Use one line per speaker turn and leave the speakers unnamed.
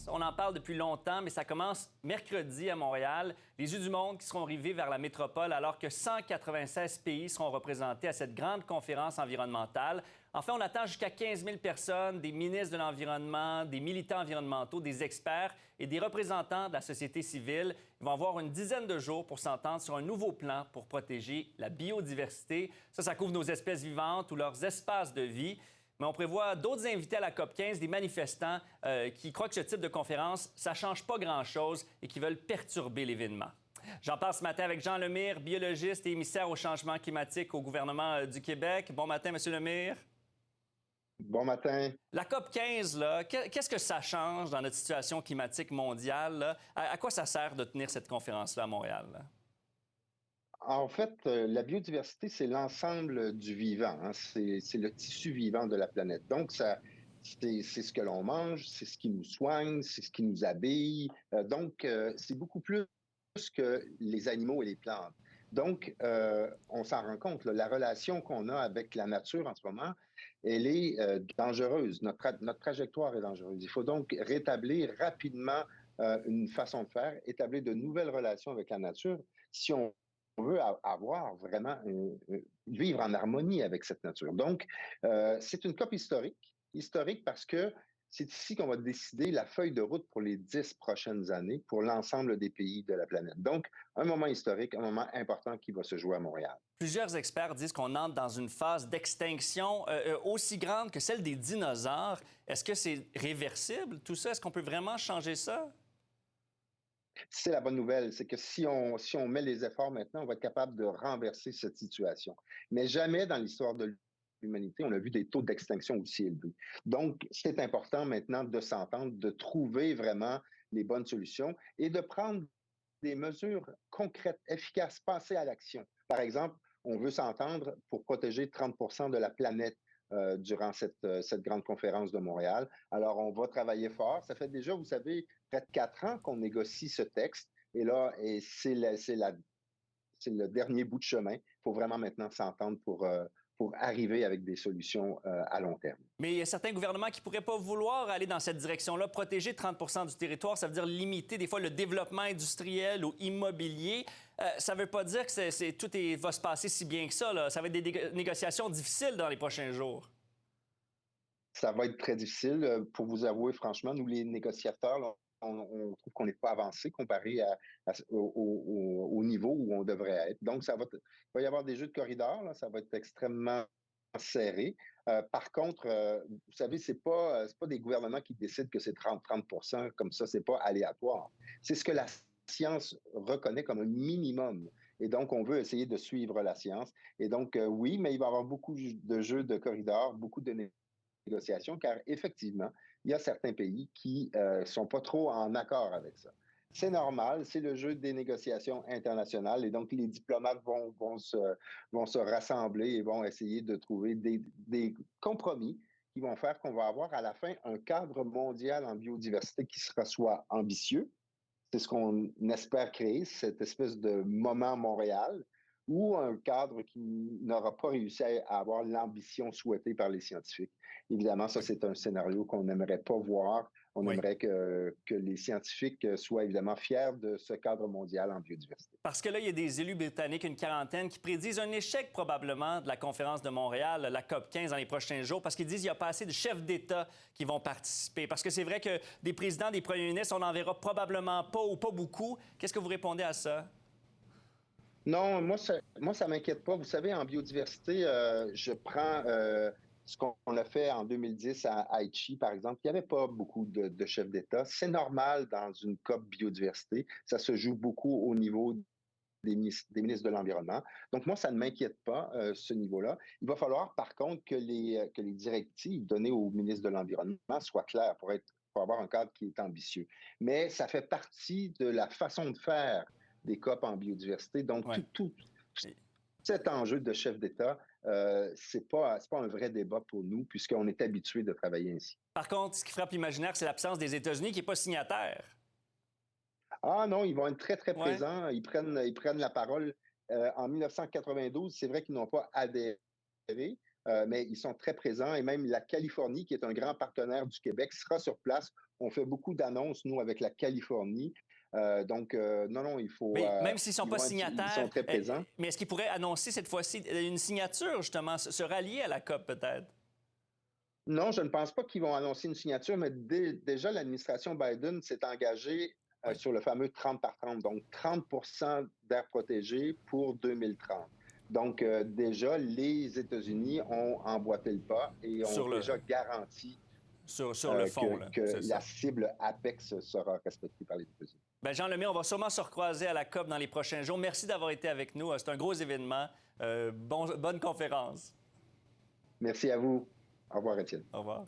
On en parle depuis longtemps, mais ça commence mercredi à Montréal. Les yeux du monde qui seront rivés vers la métropole alors que 196 pays seront représentés à cette grande conférence environnementale. Enfin, on attend jusqu'à 15 000 personnes, des ministres de l'Environnement, des militants environnementaux, des experts et des représentants de la société civile. Ils vont avoir une dizaine de jours pour s'entendre sur un nouveau plan pour protéger la biodiversité. Ça couvre nos espèces vivantes ou leurs espaces de vie. Mais on prévoit d'autres invités à la COP 15, des manifestants qui croient que ce type de conférence, ça ne change pas grand-chose et qui veulent perturber l'événement. J'en parle ce matin avec Jean Lemire, biologiste et émissaire au changement climatique au gouvernement du Québec. Bon matin, M. Lemire.
Bon matin.
La COP 15, là, qu'est-ce que ça change dans notre situation climatique mondiale? Là? À quoi ça sert de tenir cette conférence-là à Montréal? Là?
En fait, la biodiversité, c'est l'ensemble du vivant, hein. C'est le tissu vivant de la planète. Donc, c'est ce que l'on mange, c'est ce qui nous soigne, c'est ce qui nous habille. C'est beaucoup plus que les animaux et les plantes. Donc, on s'en rend compte, là, la relation qu'on a avec la nature en ce moment, elle est dangereuse. Notre trajectoire est dangereuse. Il faut donc rétablir rapidement une façon de faire, établir de nouvelles relations avec la nature si on veut avoir vraiment vivre en harmonie avec cette nature. Donc, c'est une COP historique parce que c'est ici qu'on va décider la feuille de route pour les 10 prochaines années pour l'ensemble des pays de la planète. Donc, un moment historique, un moment important qui va se jouer à Montréal.
Plusieurs experts disent qu'on entre dans une phase d'extinction aussi grande que celle des dinosaures. Est-ce que c'est réversible, tout ça? Est-ce qu'on peut vraiment changer ça?
C'est la bonne nouvelle, c'est que si on met les efforts maintenant, on va être capable de renverser cette situation. Mais jamais dans l'histoire de l'humanité, on a vu des taux d'extinction aussi élevés. Donc, c'est important maintenant de s'entendre, de trouver vraiment les bonnes solutions et de prendre des mesures concrètes, efficaces, passer à l'action. Par exemple, on veut s'entendre pour protéger 30 de la planète durant cette grande conférence de Montréal. Alors, on va travailler fort. Ça fait déjà, vous savez, près de 4 ans qu'on négocie ce texte. Et là, c'est le dernier bout de chemin. Il faut vraiment maintenant s'entendre pour arriver avec des solutions à long terme.
Mais il y a certains gouvernements qui ne pourraient pas vouloir aller dans cette direction-là. Protéger 30 du territoire, ça veut dire limiter des fois le développement industriel ou immobilier. Ça ne veut pas dire que tout va se passer si bien que ça. Là. Ça va être des négociations difficiles dans les prochains jours.
Ça va être très difficile. Pour vous avouer, franchement, nous, les négociateurs, là, on trouve qu'on n'est pas avancé comparé au niveau où on devrait être. Donc, il va y avoir des jeux de corridor, là, ça va être extrêmement serré. Par contre, vous savez, c'est pas des gouvernements qui décident que c'est 30 comme ça, c'est pas aléatoire. C'est ce que la science reconnaît comme un minimum. Et donc, on veut essayer de suivre la science. Et donc, oui, mais il va y avoir beaucoup de jeux de corridor, beaucoup de négociations, car effectivement, il y a certains pays qui sont pas trop en accord avec ça. C'est normal, c'est le jeu des négociations internationales et donc les diplomates vont se rassembler et vont essayer de trouver des compromis qui vont faire qu'on va avoir à la fin un cadre mondial en biodiversité qui sera soit ambitieux, c'est ce qu'on espère créer, cette espèce de moment Montréal, ou un cadre qui n'aura pas réussi à avoir l'ambition souhaitée par les scientifiques. Évidemment, ça,
Oui.
c'est un scénario qu'on n'aimerait pas voir. On
Oui.
aimerait que les scientifiques soient évidemment fiers de ce cadre mondial en biodiversité.
Parce que là, il y a des élus britanniques, une quarantaine, qui prédisent un échec probablement de la conférence de Montréal, la COP 15, dans les prochains jours, parce qu'ils disent qu'il n'y a pas assez de chefs d'État qui vont participer. Parce que c'est vrai que des présidents, des premiers ministres, on n'en verra probablement pas ou pas beaucoup. Qu'est-ce que vous répondez à ça?
Non, ça m'inquiète pas. Vous savez, en biodiversité, je prends ce qu'on a fait en 2010 à Haïti, par exemple. Il n'y avait pas beaucoup de chefs d'État. C'est normal dans une COP biodiversité. Ça se joue beaucoup au niveau des ministres de l'Environnement. Donc, moi, ça ne m'inquiète pas, ce niveau-là. Il va falloir, par contre, que les directives données aux ministres de l'Environnement soient claires pour avoir un cadre qui est ambitieux. Mais ça fait partie de la façon de faire des COP en biodiversité. Donc,
Ouais.
tout cet enjeu de chef d'État, c'est pas un vrai débat pour nous, puisqu'on est habitué de travailler ainsi.
Par contre, ce qui frappe l'imaginaire, c'est l'absence des États-Unis qui n'est pas signataire.
Ah non, ils vont être très, très
Ouais.
présents. Ils prennent la parole. En 1992, c'est vrai qu'ils n'ont pas adhéré, mais ils sont très présents. Et même la Californie, qui est un grand partenaire du Québec, sera sur place. On fait beaucoup d'annonces, nous, avec la Californie. Non, il faut.
Mais même s'ils ne sont pas
Ils sont
signataires,
très présents.
mais est-ce qu'ils pourraient annoncer cette fois-ci une signature, justement, se rallier à la COP peut-être?
Non, je ne pense pas qu'ils vont annoncer une signature, mais déjà, l'administration Biden s'est engagée
Oui.
sur le fameux 30 par 30, donc 30 d'air protégé pour 2030. Donc, déjà, les États-Unis ont emboîté le pas et ont
Sur le,
déjà garanti
sur le fond, là,
que
c'est
la
ça.
cible APEX sera respectée par les États-Unis.
Bien, Jean Lemay, on va sûrement se recroiser à la COP dans les prochains jours. Merci d'avoir été avec nous. C'est un gros événement. Bonne conférence.
Merci à vous. Au revoir, Étienne.
Au revoir.